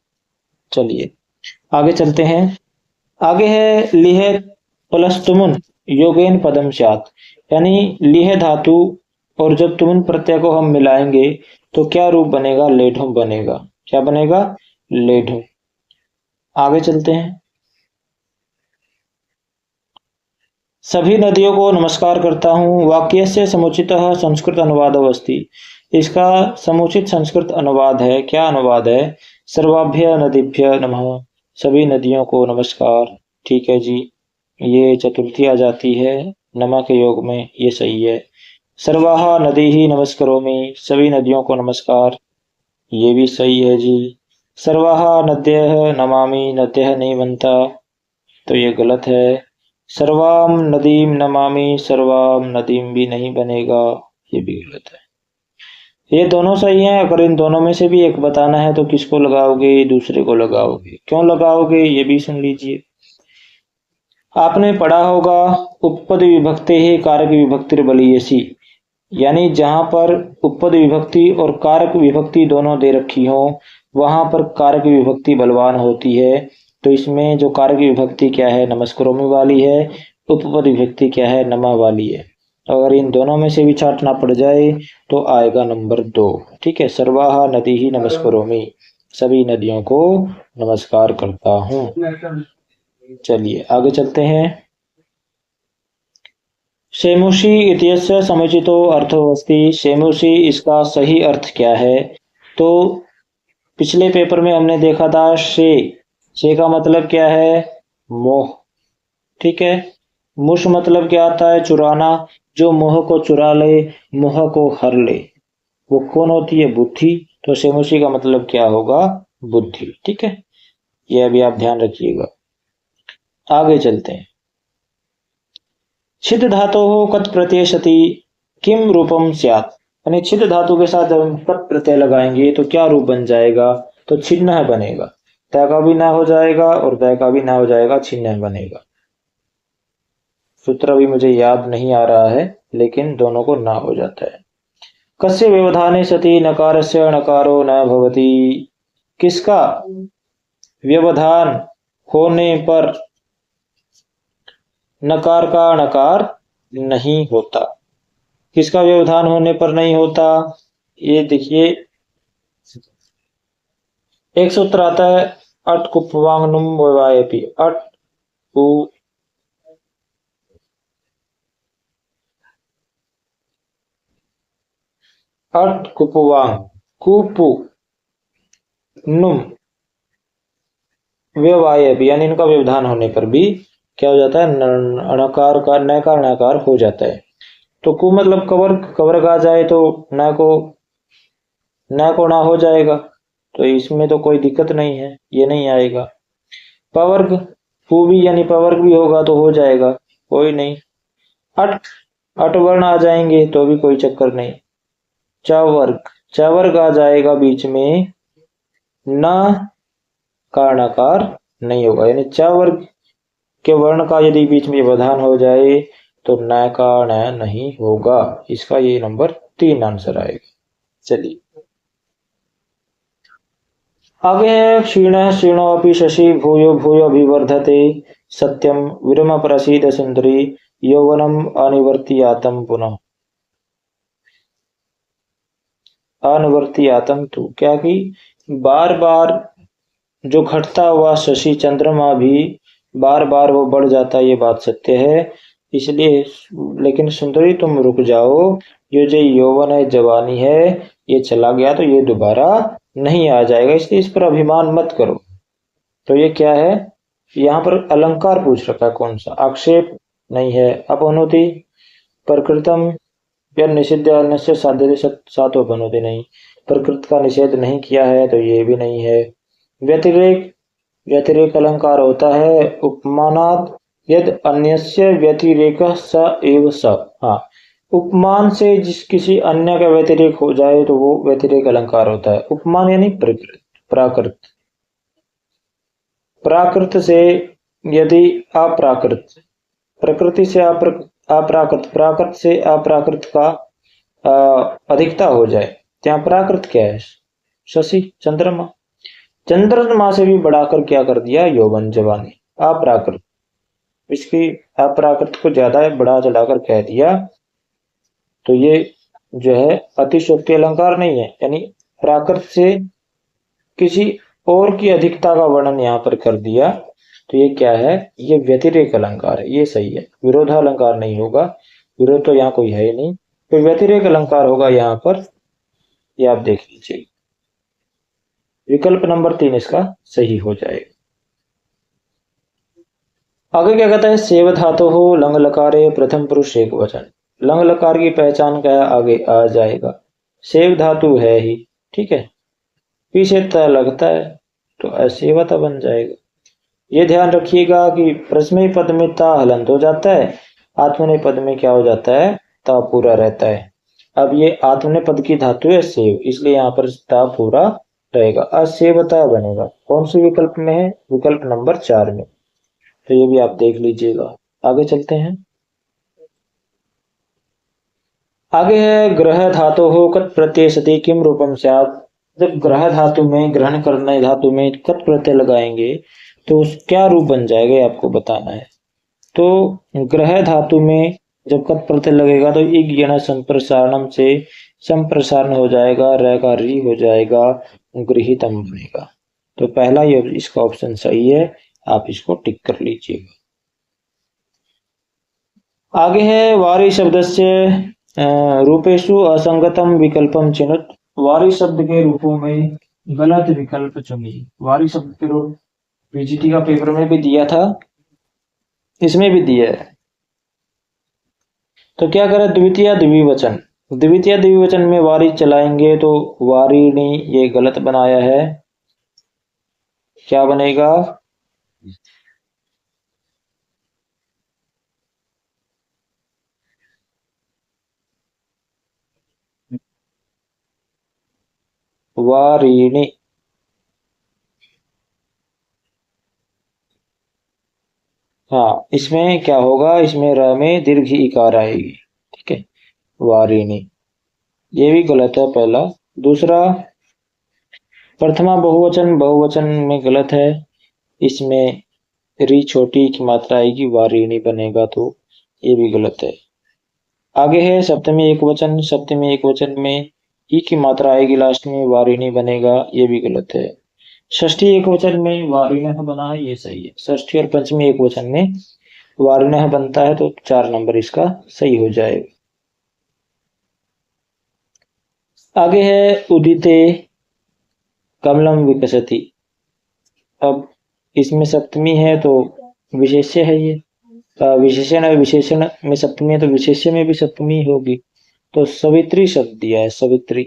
चलिए आगे चलते हैं। आगे है लिह प्लस तुमुन योगेन पदम स्यात्, यानी लिह धातु और जब तुमुन प्रत्यय को हम मिलाएंगे तो क्या रूप बनेगा? लेढुम बनेगा। क्या बनेगा? लेढुम। आगे चलते हैं। सभी नदियों को नमस्कार करता हूँ। वाक्य से समुचितः संस्कृत अनुवाद अस्ति, इसका समुचित संस्कृत अनुवाद है। क्या अनुवाद है? सर्वाभ्य नदीभ्य नमः, सभी नदियों को नमस्कार। ठीक है जी, ये चतुर्थी आ जाती है नमा के योग में, ये सही है। सर्वाहा नदी ही नमस्करोमि, सभी नदियों को नमस्कार, ये भी सही है जी। सर्वाहा नद्यः नमामि, नद्यः नहीं बनता तो ये गलत है। सर्वाम नदीम नमामि, सर्वाम नदीम भी नहीं बनेगा, ये भी गलत है। ये दोनों सही हैं। अगर इन दोनों में से भी एक बताना है तो किसको लगाओगे? दूसरे को लगाओगे। क्यों लगाओगे ये भी सुन लीजिए। आपने पढ़ा होगा उपपद विभक्ति ही कारक विभक्ति बलीयसी, यानी जहां पर उपपद विभक्ति और कारक विभक्ति दोनों दे रखी हो वहां पर कारक विभक्ति बलवान होती है। तो इसमें जो कारक विभक्ति क्या है? नमस्करोमि वाली है। उपपद विभक्ति क्या है? नमा वाली है। अगर इन दोनों में से भी छांटना पड़ जाए तो आएगा नंबर 2। ठीक है, सर्वाहा नदी ही नमस्करोमि, सभी नदियों को नमस्कार करता हूँ। चलिए आगे चलते हैं। शेमुषी इत्यस्य समुचितो अर्थो अस्ति, शेमुषी इसका सही अर्थ क्या है? तो पिछले पेपर में हमने देखा था शे का मतलब क्या है? मोह। ठीक है, मुष मतलब क्या आता है? चुराना। जो मोह को चुरा ले, मोह को हर ले, वो कौन होती है? बुद्धि। तो शेमुषी का मतलब क्या होगा? बुद्धि। ठीक है, ये अभी आप ध्यान रखिएगा। आगे चलते हैं। छिद धातु कत प्रत्यय सति किम रूपम स्यात्, यानी छिद धातु के साथ जब हम कत प्रत्यय लगाएंगे तो क्या रूप बन जाएगा, तो छिन्न बनेगा। तय का भी ना हो जाएगा और तय का भी ना हो जाएगा, छिन्न बनेगा। सूत्र अभी मुझे याद नहीं आ रहा है, लेकिन दोनों को ना हो जाता है। कस्य व्यवधाने सति नकारस्य नकारो न भवति, किसका व्यवधान होने पर नकार का नकार नहीं होता। किसका व्यवधान होने पर नहीं होता, ये देखिए एक सूत्र आता है अट कुपवांगनुम ववायपि, अट उ अट कुपवांग कुपु नुम व्यवायपि, यानी इनका व्यवधान होने पर भी क्या हो जाता है, अणकार का नकार नकार हो जाता है। तो कु मतलब कवर, कवर आ जाए तो न को ना हो जाएगा, तो इसमें तो कोई दिक्कत नहीं है, ये नहीं आएगा। पवर्ग पु भी यानी पवर्ग भी होगा तो हो जाएगा, कोई नहीं। अट अट वर्ण आ जाएंगे तो भी कोई चक्कर नहीं। चवर्ग आ जाएगा बीच में, न का नकार नहीं होगा, यानी चवर्ग के वर्ण का यदि बीच में व्यवधान हो जाए तो न का न नहीं होगा। इसका ये नंबर 3 आंसर आएगा। चलिए आगे है क्षीण क्षीणोपि शशि भूयो भूयो अभिवर्धते सत्यम विरम प्रसीद सुंदरी यौवनम अनिवर्तियातम पुनः। अनिवर्तियातम तो क्या कि बार बार जो घटता हुआ शशि चंद्रमा भी बार बार वो बढ़ जाता है, ये बात सत्य है। इसलिए लेकिन सुंदरी तुम रुक जाओ, ये जो यौवन है जवानी है ये चला गया तो ये दोबारा नहीं आ जाएगा, इसलिए इस पर अभिमान मत करो। तो ये क्या है, यहाँ पर अलंकार पूछ रखा है, कौन सा, आक्षेप नहीं है, अपनुति प्रकृतम या निषिद्ध अन्य साध्य सातो बनोते नहीं, प्रकृत का निषेध नहीं किया है तो ये भी नहीं है। व्यतिरेक व्यतिरेक अलंकार होता है उपमानात् यद अन्यस्य व्यतिरेक स एव स। हाँ, उपमान से जिस किसी अन्य का व्यतिरेक हो जाए तो वो व्यतिरेक अलंकार होता है। उपमान यानी प्रकृत, प्राकृत, प्राकृत से यदि अप्राकृत, प्रकृति से अप्राकृत, प्राकृत से अप्राकृत का अधिकता हो जाए, ત્યાં प्राकृत क्या है, शशि चंद्रमा, चंद्रमा से भी बढ़ाकर क्या कर दिया, यौवन जवानी, अप्राकृत, इसकी अप्राकृत को ज्यादा बढ़ा चढ़ाकर कह दिया, तो ये जो है अतिशोक्ति अलंकार नहीं है, यानी प्राकृत से किसी और की अधिकता का वर्णन यहाँ पर कर दिया, तो ये क्या है, ये व्यतिरेक अलंकार है, ये सही है, विरोधा अलंकार नहीं होगा, विरोध तो यहाँ कोई है ही नहीं, तो व्यतिरेक अलंकार होगा यहाँ पर, ये आप देख लीजिए, विकल्प नंबर 3 इसका सही हो जाएगा। आगे क्या कहता है, सेव धातु हो लंग लकारे प्रथम पुरुष एक वचन, लंग लकार की पहचान क्या है, आगे आ जाएगा, सेव धातु है ही, ठीक है, पीछे त लगता है तो असेवता बन जाएगा। ये ध्यान रखिएगा कि प्रश्न पद में ता हलंत हो जाता है, आत्मनेय पद में क्या हो जाता है, ता पूरा रहता है। अब ये आत्मनेय पद की धातु है सेव, इसलिए यहाँ पर ता पूरा रहेगा, असेवता बनेगा। कौन से विकल्प में है, विकल्प नंबर 4 में, तो ये भी आप देख लीजिएगा। आगे चलते हैं। आगे है ग्रह धातु हो कत प्रत्यय सति किम रूपम स्यात्, जब ग्रह धातु में, ग्रहण करने धातु में कत प्रत्यय लगाएंगे तो क्या रूप बन जाएगा, ये आपको बताना है। तो ग्रह धातु में जब कत प्रत्यय लगेगा तो इग यण संप्रसारणम से संप्रसारण हो जाएगा, र का री हो जाएगा, गृहीतम बनेगा। तो पहला ये इसका ऑप्शन सही है, आप इसको टिक कर लीजिएगा। आगे है वारी शब्द से रूपेशु असंगतम विकल्पम चिनुत, वारी शब्द के रूपों में गलत विकल्प चुनिए। वारी शब्द के रूप पीजीटी का पेपर में भी दिया था, इसमें भी दिया है, तो क्या करें, द्वितीय द्विवचन, द्वितीय द्विवचन में वारी चलाएंगे तो वारिणी, ये गलत बनाया है, क्या बनेगा? वारिणी। हाँ, इसमें क्या होगा, इसमें र में दीर्घ इकार आएगी। ठीक है, वारिणी। ये भी गलत है पहला। दूसरा, प्रथमा बहुवचन बहुवचन में गलत है। इसमें री छोटी की मात्रा आएगी, वारिणी बनेगा, तो ये भी गलत है। आगे है सप्तमी एक वचन, सप्तमी एक वचन में ई की मात्रा आएगी लास्ट में, वारिणी बनेगा, ये भी गलत है। षष्ठी एक वचन में वारिणः बना है, ये सही है। षष्ठी और पंचमी एक वचन में वारिणः बनता है, तो 4 नंबर इसका सही हो जाएगा। आगे है उदिते कमलम विकसति। अब इसमें सप्तमी है तो विशेष्य है ये। विशेषण है, विशेषण में सप्तमी है तो विशेष्य में भी सप्तमी होगी। तो सवित्री शब्द दिया है, सवित्री।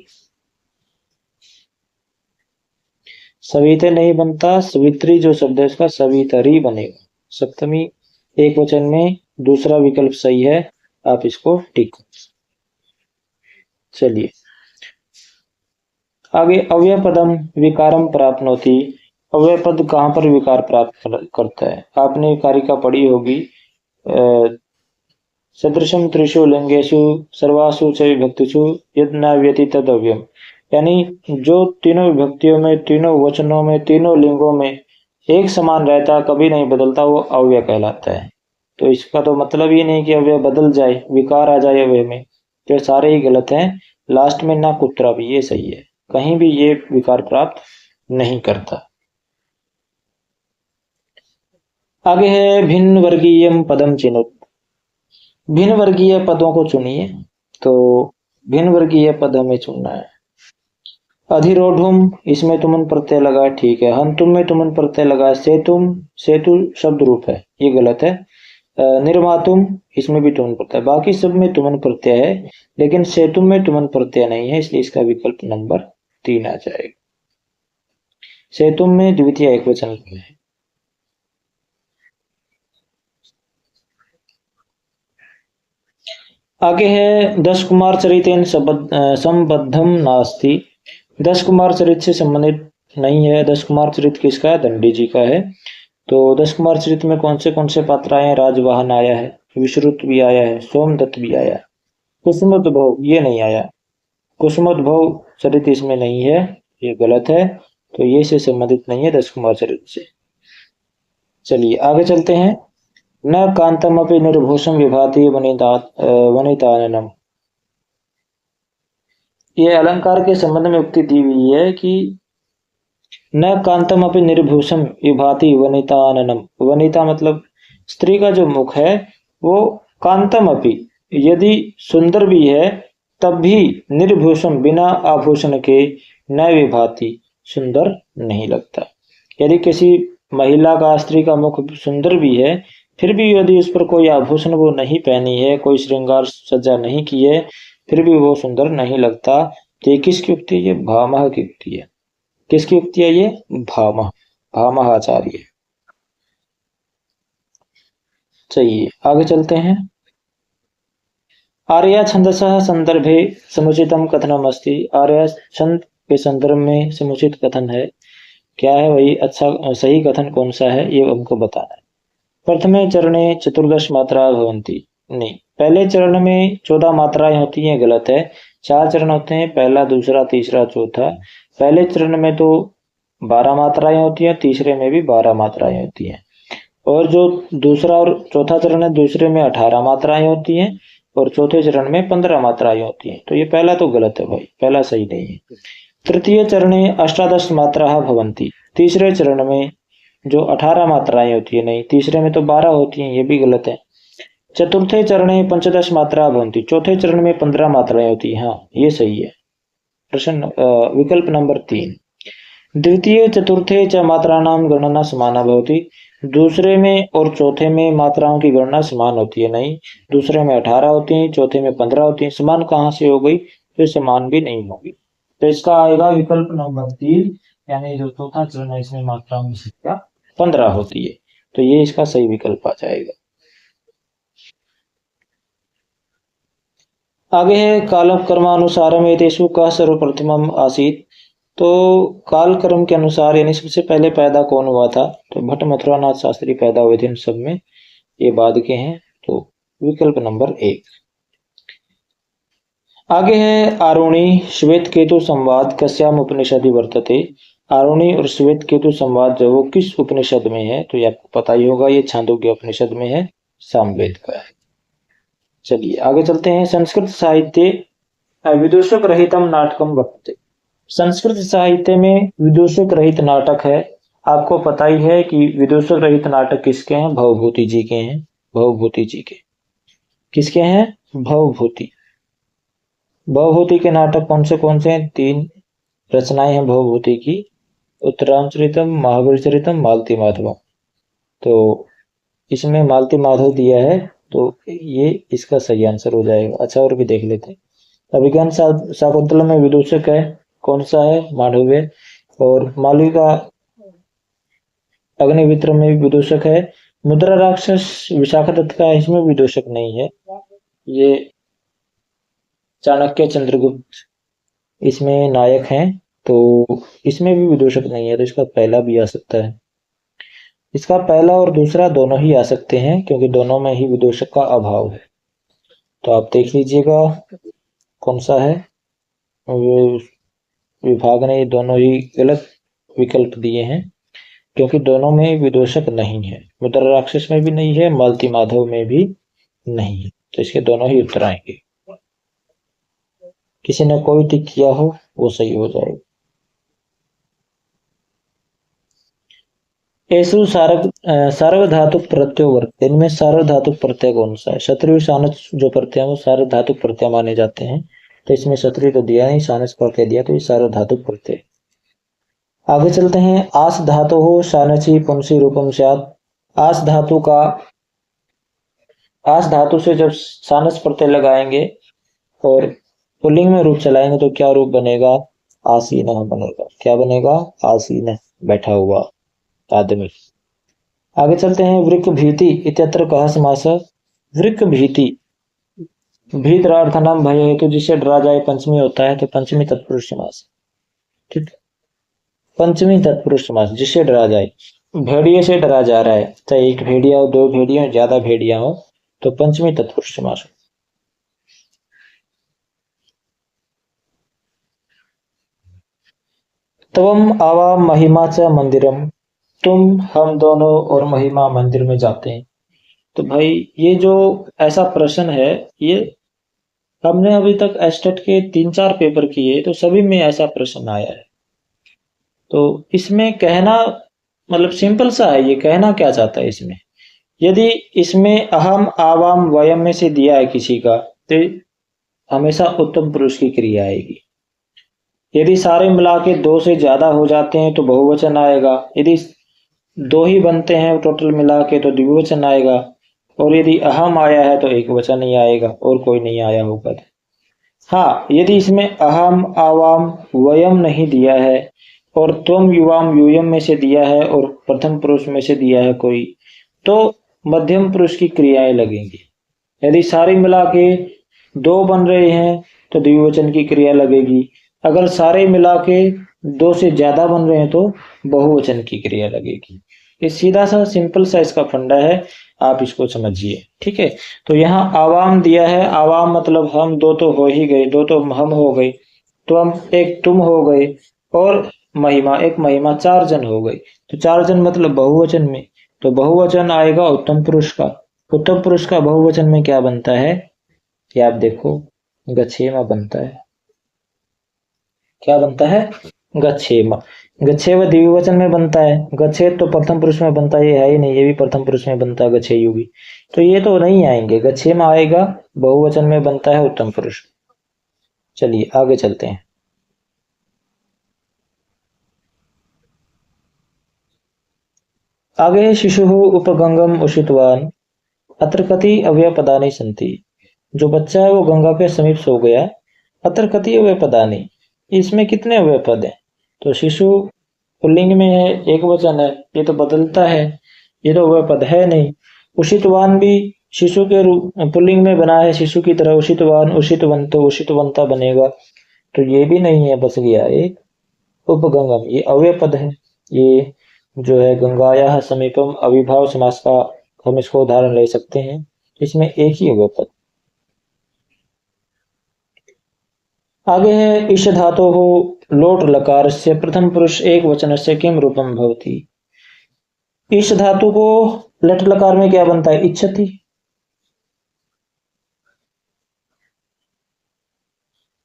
सविते नहीं बनता, सवित्री जो शब्द है उसका सवितरी बनेगा। सप्तमी एक वचन में दूसरा विकल्प सही है, आप इसको टिक। चलिए आगे, अव्यय पदम विकारम प्राप्नोति। अव्यय पद कहाँ पर विकार प्राप्त करता है? आपने कारिका पढ़ी होगी, सदृशम त्रिषु लिंगेषु सर्वासु च विभक्तिषु यद न व्यति तद अव्ययम। यानी जो तीनों विभक्तियों में, तीनों वचनों में, तीनों लिंगों में एक समान रहता, कभी नहीं बदलता, वो अव्यय कहलाता है। तो इसका तो मतलब ये नहीं कि अव्यय बदल जाए, विकार आ जाए अव्यय में, तो सारे ही गलत हैं। लास्ट में ना कुत्रा भी, ये सही है, कहीं भी ये विकार प्राप्त नहीं करता। आगे है भिन्न वर्गीय पदम चिनुत। भिन्न वर्गीय पदों को चुनिए, तो भिन्न वर्गीय पद हमें चुनना है। अधिरोढ़ुम, इसमें तुमन प्रत्यय लगा है, ठीक है। हंतुम में तुमन प्रत्यय लगा है। सेतुम, सेतु शब्द रूप है, ये गलत है। निर्मातुम, इसमें भी तुमन प्रत्यय, बाकी सब में तुमन प्रत्यय है, लेकिन सेतुम में तुमन प्रत्यय नहीं है, इसलिए इसका विकल्प नंबर 3 आ जाएगा। सेतुम में द्वितीय एक वचन है। आगे है 10 कुमार चरितेन संबद्धम नास्ति। 10 कुमार चरित से संबंधित नहीं है। 10 कुमार चरित किसका है? दंडी जी का है। तो 10 कुमार चरित में कौन से पात्र आए हैं? राजवाहन आया है, विश्रुत भी आया है, सोमदत्त भी आया है। कुसुमोद्भव ये नहीं आया, कुसुमोद्भव चरित इसमें नहीं है, ये गलत है। तो ये से संबंधित नहीं है 10 कुमार चरित से। चलिए आगे चलते हैं। न कांतम अपि निर्भूषम विभाति वनिताननम। ये अलंकार के संबंध में उक्ति दी हुई है कि न कांतम अपि निर्भूषम विभाति वनिताननम। वनिता मतलब स्त्री का जो मुख है वो कांतम अपि, यदि सुंदर भी है तब भी निर्भूषम बिना आभूषण के न विभाति, सुंदर नहीं लगता। यदि किसी महिला का, स्त्री का मुख सुंदर भी है, फिर भी यदि उस पर कोई आभूषण वो नहीं पहनी है, कोई श्रृंगार सज्जा नहीं की है, फिर भी वो सुंदर नहीं लगता। तो ये किसकी उक्ति है? ये भामह की उक्ति है। किसकी उक्ति है ये? भामह, भामह आचार्य। चलिए आगे चलते हैं। आर्या छंदसः संदर्भे समुचितम कथनम अस्ति। आर्या छंद के संदर्भ में समुचित कथन है, क्या है वही अच्छा सही कथन कौन सा है, ये हमको बताना है। प्रथमे चरणे 14 मात्रा भवन्ति। नहीं, पहले चरण में 14 मात्राएं होती हैं, गलत है। 4 चरण होते हैं, पहला, दूसरा, तीसरा, चौथा। पहले चरण में तो 12 मात्राएं होती हैं, तीसरे में भी 12 मात्राएं होती हैं। और जो दूसरा और चौथा चरण है, दूसरे में 18 मात्राएं होती हैं और चौथे चरण में 15 मात्राएं होती हैं। तो ये पहला तो गलत है भाई, पहला सही नहीं है। तृतीय चरणे 18 मात्रा भवन्ति। तीसरे चरण में जो 18 मात्राएं होती है, नहीं, तीसरे में तो 12 होती हैं, ये भी गलत है। चतुर्थे चरणे 15 मात्रा भवन्ति। चौथे चरण में 15 मात्राएं होती है, हाँ ये सही है। प्रश्न विकल्प नंबर 3। द्वितीय चतुर्थे च मात्राणाम गणना समाना भवति। दूसरे में और चौथे में मात्राओं की गणना समान होती है, नहीं, दूसरे में 18 होती है, चौथे में 15 होती है। समान कहाँ से हो गई? तो समान भी नहीं होगी। तो इसका आएगा विकल्प नंबर 3, यानी जो चौथा चरण है इसमें मात्राओं की संख्या 15 होती है। तो ये इसका सही विकल्प आ जाएगा। आगे है कालक्रमानुसारम एतेषु कः सर्वप्रथमम् आसीत्। तो कालक्रम के अनुसार यानी सबसे पहले पैदा कौन हुआ था, तो भट्ट मथुरानाथ शास्त्री पैदा हुए थे इन सब में, ये बाद के हैं। तो विकल्प नंबर 1। आगे है आरुणि श्वेत केतु संवाद कस्याम उपनिषदि वर्तते। आरुणि और श्वेत केतु संवाद जो वो किस उपनिषद में है, तो ये आपको पता ही होगा, ये छांदोग्य उपनिषद में है, सामवेद का है। चलिए आगे चलते हैं। संस्कृत साहित्य विदूषक रहितम नाटकम वर्तते। संस्कृत साहित्य में विदूषक रहित नाटक है। आपको पता ही है कि विदूषक रहित नाटक किसके हैं, भवभूति जी के हैं। भवभूति जी के किसके हैं, भवभूति। भवभूति के नाटक कौन से हैं, 3 रचनाएं हैं भवभूति की, उत्तरांचरितम, महावीर चरितम, मालती माधव। तो इसमें मालती माधव दिया है, तो ये इसका सही आंसर हो जाएगा। अच्छा और भी देख लेते हैं। अभिज्ञान शाकुंतलम में विदूषक है, कौन सा है, मांडव्य। और मालविका अग्निमित्र में विदूषक है। मुद्रा राक्षस विशाखादत्त का है, इसमें विदूषक नहीं है, ये चाणक्य चंद्रगुप्त इसमें नायक हैं, तो इसमें भी विदूषक नहीं है, तो इसका पहला भी आ सकता है। इसका पहला और दूसरा दोनों ही आ सकते हैं, क्योंकि दोनों में ही विदूषक का अभाव है। तो आप देख लीजिएगा कौन सा है। विभाग ने दोनों ही गलत विकल्प दिए हैं, क्योंकि दोनों में विदूषक नहीं है। मुद्रा राक्षस में भी नहीं है, मालती माधव में भी नहीं है, तो इसके दोनों ही उत्तर आएंगे। किसी ने कोई टिक किया हो वो सही हो जाएगा। ऐसु सार्वधातुक प्रत्यय वर्त, इनमें सार्वधातुक प्रत्यय कौन सा है। क्षत्रिय सानस जो प्रत्यय है वो सार्वधातुक प्रत्यय माने जाते हैं, तो इसमें क्षत्रिय तो दिया नहीं, सानस प्रत्यय दिया, तो ये सार्वधातुक प्रत्यय। आगे चलते हैं। आस धातु हो सानसी पुंसी रूपम स्यात्। आस धातु का, आस धातु से जब सानस प्रत्यय लगाएंगे और पुल्लिंग में रूप चलाएंगे तो क्या रूप बनेगा, आसीन बनेगा। क्या बनेगा, आसीन, बैठा हुआ आदमी। आगे चलते हैं। वृक भीति इत्यत्र कः समासः। वृक भीति, भीतरार्थनम भय हेतु जिससे डरा जाए पंचमी होता है, तो पंचमी तत्पुरुष समास। ठीक, पंचमी तत्पुरुष समास, जिससे डरा जाए। भेड़िए से डरा जा रहा है, चाहे एक भेड़िया हो, 2 भेड़िया हो, ज्यादा भेड़िया हो, तो पंचमी तत्पुरुष समास। तवम आवा महिमा च मंदिरम, तुम हम दोनों और महिमा मंदिर में जाते हैं। तो भाई ये जो ऐसा प्रश्न है, ये हमने अभी तक एस्टेट के 3-4 पेपर किए, तो सभी में ऐसा प्रश्न आया है। तो इसमें कहना मतलब सिंपल सा है, ये कहना क्या चाहता है इसमें। यदि इसमें अहम आवाम वयम में से दिया है किसी का, तो हमेशा उत्तम पुरुष की क्रिया आएगी। यदि सारे मिला के 2 से ज्यादा हो जाते हैं तो बहुवचन आएगा। यदि 2 ही बनते हैं टोटल मिला के तो द्विवचन आएगा। और यदि अहम आया है तो एक वचन ही आएगा, और कोई नहीं आया होगा। हाँ, यदि इसमें अहम आवाम वयम नहीं दिया है और त्वम युवाम यूयम में से दिया है और प्रथम पुरुष में से दिया है कोई, तो मध्यम पुरुष की क्रियाएं लगेंगी। यदि सारे मिला के 2 बन रहे हैं तो द्विवचन की क्रिया लगेगी। अगर सारे मिला के 2 से ज्यादा बन रहे हैं तो बहुवचन की क्रिया लगेगी। ये सीधा सा सिंपल सा इसका फंडा है, आप इसको समझिए। ठीक है, तो यहाँ आवाम दिया है, आवाम मतलब हम 2 तो हो ही गए, 2 तो हम हो गए, तो हम एक तुम हो गए, और महिमा एक महिमा, 4 जन हो गए। तो 4 जन मतलब बहुवचन में, तो बहुवचन आएगा उत्तम पुरुष का। उत्तम पुरुष का बहुवचन में क्या बनता है, ये आप देखो, गच्छेमा बनता है। क्या बनता है, गच्छेमा। गच्छेव द्विवचन में बनता है, गच्छेत तो प्रथम पुरुष में बनता है, ये है ही नहीं, ये भी प्रथम पुरुष में बनता है गच्छेयु भी, तो ये तो नहीं आएंगे। गच्छेमा आएगा, बहुवचन में बनता है उत्तम पुरुष। चलिए आगे चलते हैं। आगे शिशु उपगंगम उषितवान अत्र कति अव्यय पदानि सन्ति। जो बच्चा है वो गंगा के समीप सो गया। अत्र कति अव्यय पदानि, इसमें कितने अव्यय पद हैं, तो शिशु पुल्लिंग में है, एक वचन है, ये तो बदलता है, ये तो वह पद है नहीं। उषितवान भी शिशु के रूप पुल्लिंग में बना है, शिशु की तरह। उषितवान, उषितवंतो, उषितवंता बनेगा, तो ये भी नहीं है, बच गया एक उपगंगम, ये अव्यय पद है। ये जो है गंगाया समीपम अविभाव समास का हम इसको उदाहरण ले सकते हैं, इसमें एक ही अव्यय पद। आगे है ईश धातु हो लोट लकार से प्रथम पुरुष एक वचन से किम रूपम भवती। ईश धातु को लट लकार में क्या बनता है? इच्छति।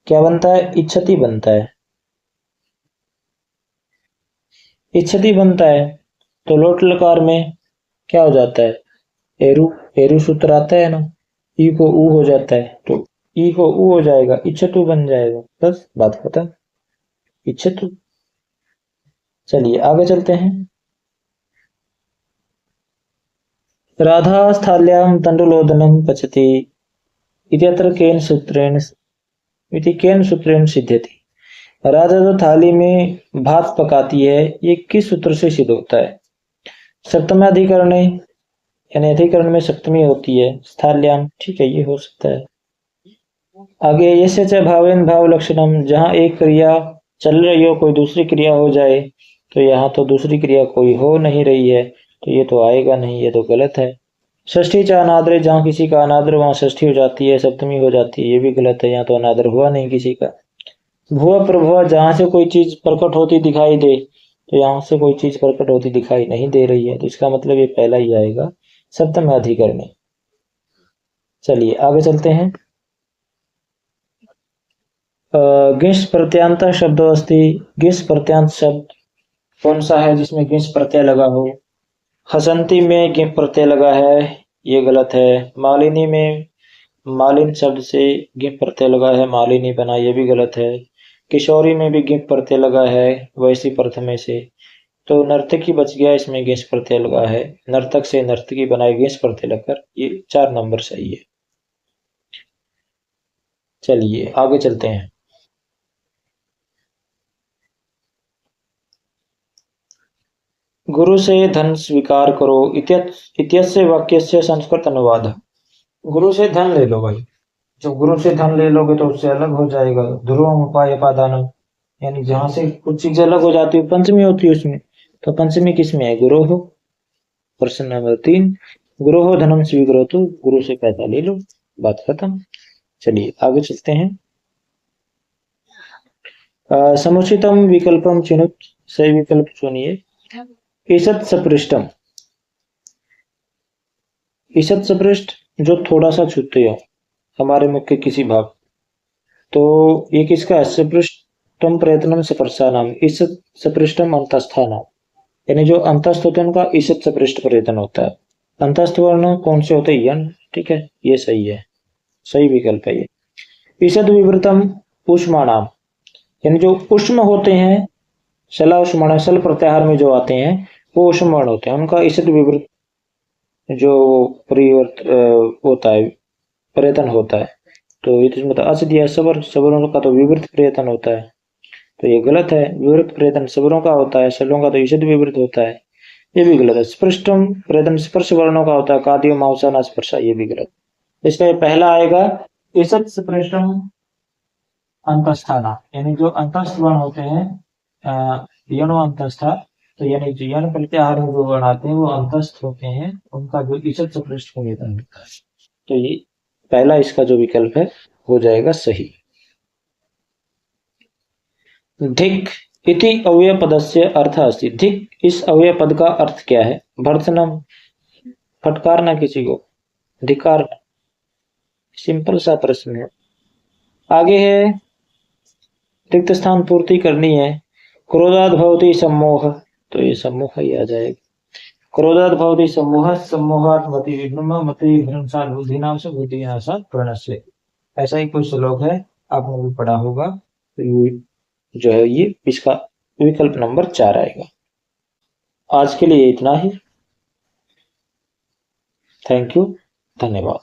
क्या बनता है? इच्छति बनता है, इच्छति बनता है। तो लोट लकार में क्या हो जाता है? एरु, एरु सूत्र आता है ना, ई को ऊ हो जाता है, तो ई को ऊ हो जाएगा, इच्छतु बन जाएगा, बस बात खत्म, इच्छतु। चलिए आगे चलते हैं। राधा स्थाल्यां तंडुलोदनं पचति इत्यत्र केन सूत्रेण इति केन सूत्रेण सिद्ध्यति। राधा जो थाली में भात पकाती है, ये किस सूत्र से सिद्ध होता है? सप्तमाधिकरण, यानी अधिकरण में सप्तमी होती है, स्थाल्याम, ठीक है, ये हो सकता है। आगे यस्य च भावेन भाव लक्षणम, जहां एक क्रिया चल रही हो, कोई दूसरी क्रिया हो जाए, तो यहाँ तो दूसरी क्रिया कोई हो नहीं रही है, तो ये तो आएगा नहीं, ये तो गलत है। षष्ठी च अनादरे, जहाँ किसी का अनादर वहां षष्ठी हो जाती है, सप्तमी हो जाती है, ये भी गलत है, यहाँ तो अनादर हुआ नहीं किसी का। भुआ प्रभुआ, जहां से कोई चीज प्रकट होती दिखाई दे, तो यहाँ से कोई चीज प्रकट होती दिखाई नहीं दे रही है, तो इसका मतलब ये पहला ही आएगा, सप्तम अधिकरण। चलिए आगे चलते हैं। गिस प्रत्यांत शब्द अस्ति, गिस प्रत्यांत शब्द कौन सा है जिसमें गिस प्रत्यय लगा हो? हसंती में गिस प्रत्यय लगा है, ये गलत है। मालिनी में मालिन शब्द से गिस प्रत्यय लगा है, मालिनी बना, ये भी गलत है। किशोरी में भी गिस प्रत्यय लगा है, वैसी प्रथमे से, तो नर्तकी बच गया, इसमें गिस प्रत्यय लगा है, नर्तक से नर्तकी बनाए गिस प्रत्यय लगकर, ये 4 नंबर सही है। चलिए आगे चलते हैं। गुरु से धन स्वीकार करो इत्यस्य वाक्य से संस्कृत अनुवाद। गुरु से धन ले लो भाई, जो गुरु से धन ले लोगे तो उससे अलग हो जाएगा। ध्रुवम उपाय पादानम, यानी जहां से कुछ चीज अलग हो जाती है पंचमी होती है उसमें, तो पंचमी किस में है? गुरु हो। प्रश्न नंबर 3, गुरु हो धनम स्वीकरो, तो गुरु से पैसा ले लो, बात खत्म। चलिए आगे चलते हैं। समुचितम विकल्पम चुनुत, सही विकल्प चुनिए। ईषद सपृष्टम, ईषद सपृष्ट जो थोड़ा सा छूते हो हमारे मुख के किसी भाग, तो ये किसका है? सपृष्टम प्रयत्नम सपरसा नाम, ईषद सपृष्टम अंतस्था नाम, यानी जो अंतस्थ होते हैं उनका ईषद सपृष्ट प्रयत्न होता है। अंतस्थ वर्ण कौन से होते हैं? यन, ठीक है, ये सही है, सही विकल्प है ये। ईषद विवृतम उष्माणाम, यानी जो उष्म होते हैं, शला उष्माण, सल प्रत्याहार में जो आते हैं वो उष्म वर्ण होते हैं, उनका ईषद विवृत जो परिवर्त होता है, प्रयत्न होता है, तो ये तो मतलब अच दिया सबर, सबरों का तो विवृत प्रयत्न होता है, तो ये गलत है। विवृत प्रयत्न सबरों का होता है, सलों का तो ईषद विवृत होता है, ये भी गलत है। स्पृष्टम प्रयत्न स्पर्श वर्णों का होता है, कादियो मांसा स्पर्शा, ये भी गलत। इसलिए पहला आएगा ईषद स्पृष्टम अंतस्थाना, यानी जो अंतस्थ वर्ण होते हैं यणो अंतस्था, तो यानी जो यण प्रत्याहार में जो वर्ण आते हैं वो अंतस्थ होते हैं, उनका जो ईषद सपृष्ट वेतन होता है, तो ये पहला इसका जो विकल्प है हो जाएगा सही। धिक इति अव्यय पदस्य अर्थ अस्ति, धिक इस अव्यय पद का अर्थ क्या है? भर्त्सनम, फटकारना किसी को, धिकार, सिंपल सा प्रश्न है। आगे है रिक्त स्थान पूर्ति करनी है। क्रोधात भवति सम्मोह, तो ये सम्मोह ही आ जाएगा। क्रोधात भवति सम्मोह, सम्मोहात् मति विभ्रम, मति भ्रंशात् बुद्धिनाम से बुद्धिनाशात् प्रणश्य, ऐसा ही कोई श्लोक है, आपने भी पढ़ा होगा, तो ये जो है ये इसका विकल्प नंबर 4 आएगा। आज के लिए इतना ही। थैंक यू, धन्यवाद।